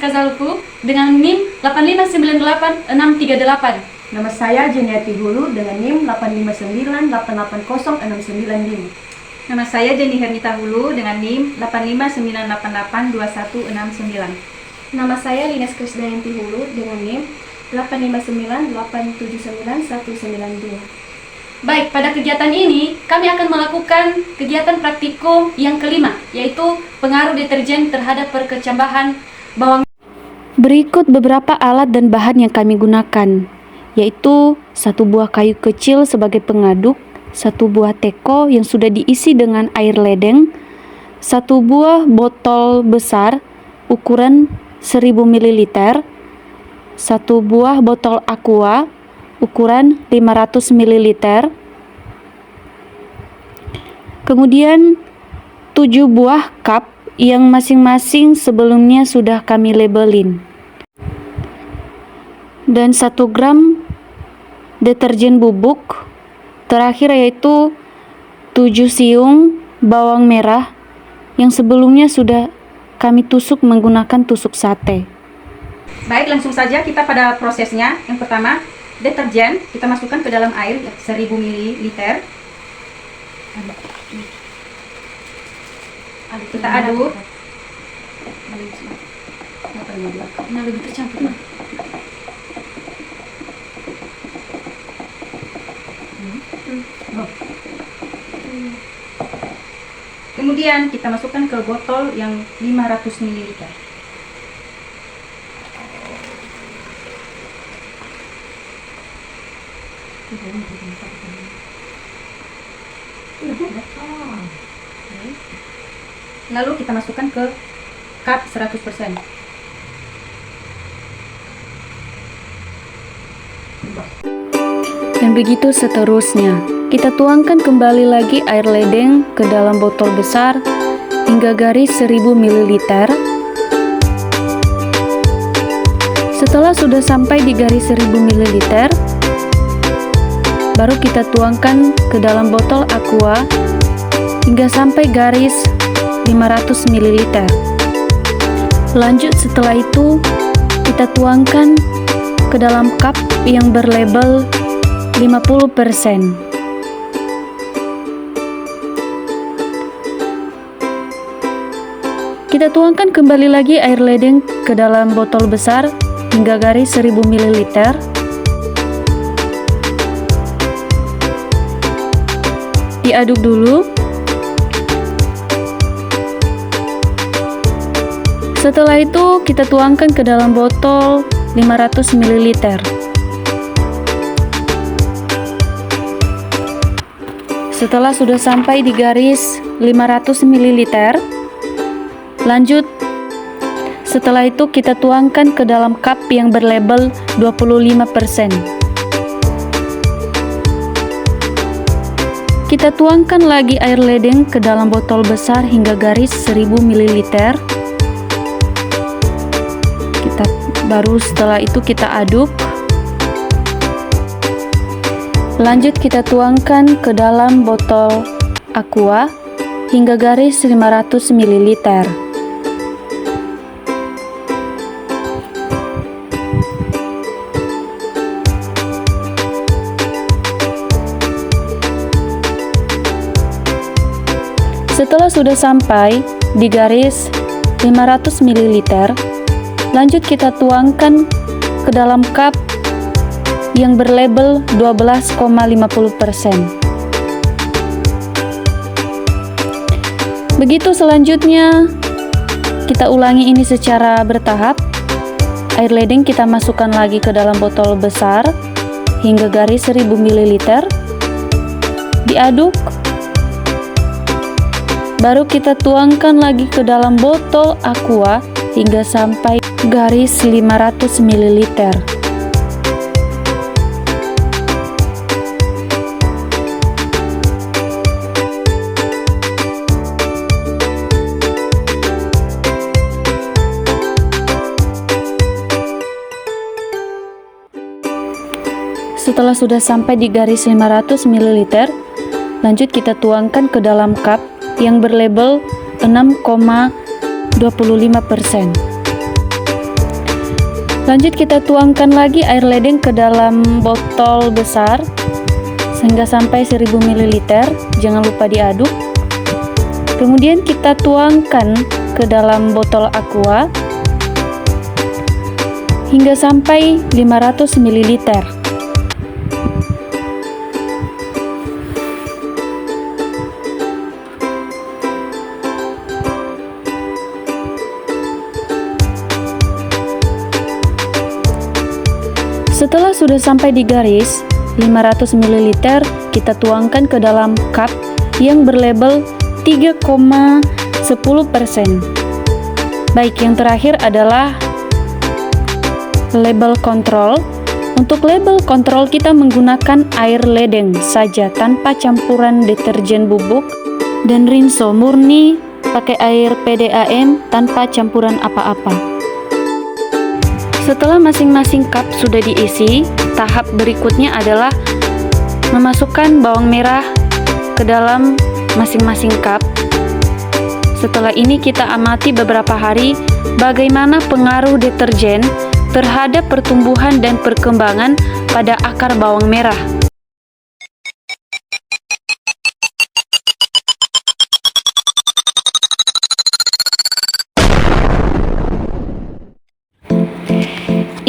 Fazalku dengan NIM 8598-638. Nama saya Jeniati Hulu dengan NIM 859888069. Nama saya Jenny Hernita Hulu dengan NIM 859882169. Nama saya Lines Krisdayanti Hulu dengan NIM 859879192. Baik, pada kegiatan ini kami akan melakukan kegiatan praktikum yang kelima, yaitu pengaruh deterjen terhadap perkecambahan bawang. Berikut beberapa alat dan bahan yang kami gunakan, yaitu 1 buah kayu kecil sebagai pengaduk, 1 buah teko yang sudah diisi dengan air ledeng, 1 buah botol besar ukuran 1000 ml, 1 buah botol aqua ukuran 500 ml, kemudian 7 buah cup yang masing-masing sebelumnya sudah kami labelin, dan 1 gram deterjen bubuk. Terakhir yaitu 7 siung bawang merah yang sebelumnya sudah kami tusuk menggunakan tusuk sate. Baik, langsung saja kita pada prosesnya. Yang pertama, deterjen kita masukkan ke dalam air 1000 ml. Kita aduk. Nah, lebih tercampur. Kemudian kita masukkan ke botol yang 500 ml. Lalu kita masukkan ke cup 100%. Dan begitu seterusnya. Kita tuangkan kembali lagi air ledeng ke dalam botol besar hingga garis 1000 ml. Setelah sudah sampai di garis 1000 ml, baru kita tuangkan ke dalam botol aqua hingga sampai garis 500 ml. Lanjut setelah itu kita tuangkan ke dalam cup yang berlabel 50%. Kita tuangkan kembali lagi air ledeng ke dalam botol besar hingga garis 1000 ml. Diaduk dulu. Setelah itu kita tuangkan ke dalam botol 500 ml. Setelah sudah sampai di garis 500 ml, lanjut setelah itu kita tuangkan ke dalam cup yang berlabel 25%. Kita tuangkan lagi air ledeng ke dalam botol besar hingga garis 1000 ml. Baru setelah itu kita aduk. Lanjut kita tuangkan ke dalam botol aqua hingga garis 500 ml. Setelah sudah sampai di garis 500 ml, lanjut kita tuangkan ke dalam cup yang berlabel 12,50%. Begitu selanjutnya kita ulangi ini secara bertahap. Air ledeng kita masukkan lagi ke dalam botol besar hingga garis 1000 ml. Diaduk. Baru kita tuangkan lagi ke dalam botol aqua hingga sampai garis 500 ml. Setelah sudah sampai di garis 500 ml, lanjut kita tuangkan ke dalam cup yang berlabel 6,25%. Lanjut kita tuangkan lagi air ledeng ke dalam botol besar sehingga sampai 1000 ml. Jangan lupa diaduk. Kemudian kita tuangkan ke dalam botol aqua hingga sampai 500 ml. Setelah sudah sampai di garis 500 ml, kita tuangkan ke dalam cup yang berlabel 3,10%. Baik, yang terakhir adalah label kontrol. Untuk label kontrol kita menggunakan air ledeng saja tanpa campuran deterjen bubuk, dan rinso murni pakai air PDAM tanpa campuran apa-apa. Setelah masing-masing cup sudah diisi, tahap berikutnya adalah memasukkan bawang merah ke dalam masing-masing cup. Setelah ini kita amati beberapa hari bagaimana pengaruh deterjen terhadap pertumbuhan dan perkembangan pada akar bawang merah.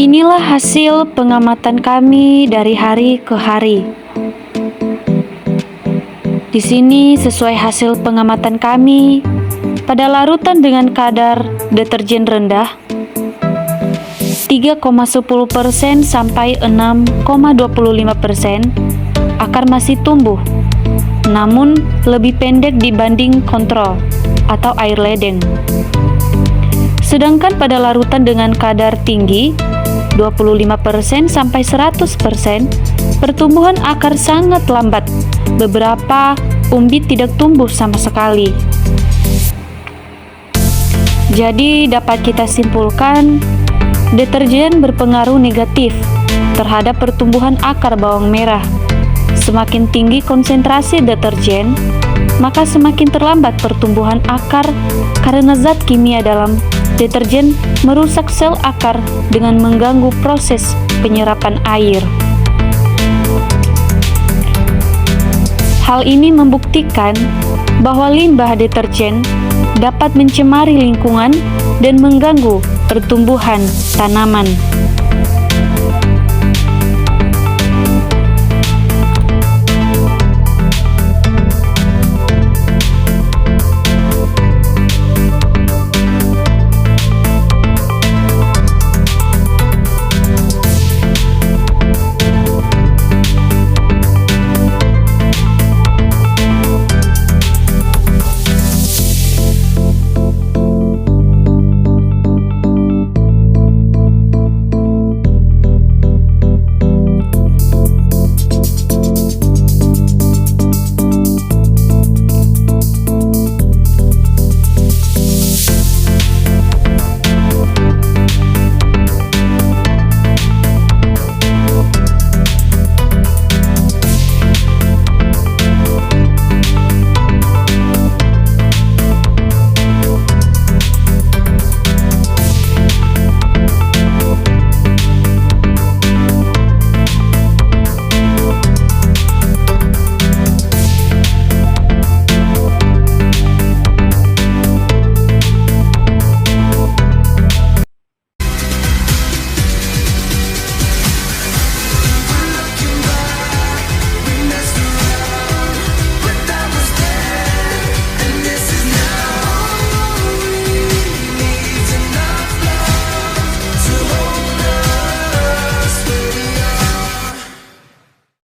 Inilah hasil pengamatan kami dari hari ke hari. Di sini sesuai hasil pengamatan kami, pada larutan dengan kadar deterjen rendah 3,10% sampai 6,25%, akar masih tumbuh, namun lebih pendek dibanding kontrol atau air ledeng. Sedangkan pada larutan dengan kadar tinggi 25% sampai 100%, pertumbuhan akar sangat lambat. Beberapa umbi tidak tumbuh sama sekali. Jadi dapat kita simpulkan, deterjen berpengaruh negatif terhadap pertumbuhan akar bawang merah. Semakin tinggi konsentrasi deterjen, maka semakin terlambat pertumbuhan akar karena zat kimia dalam deterjen merusak sel akar dengan mengganggu proses penyerapan air. Hal ini membuktikan bahwa limbah deterjen dapat mencemari lingkungan dan mengganggu pertumbuhan tanaman.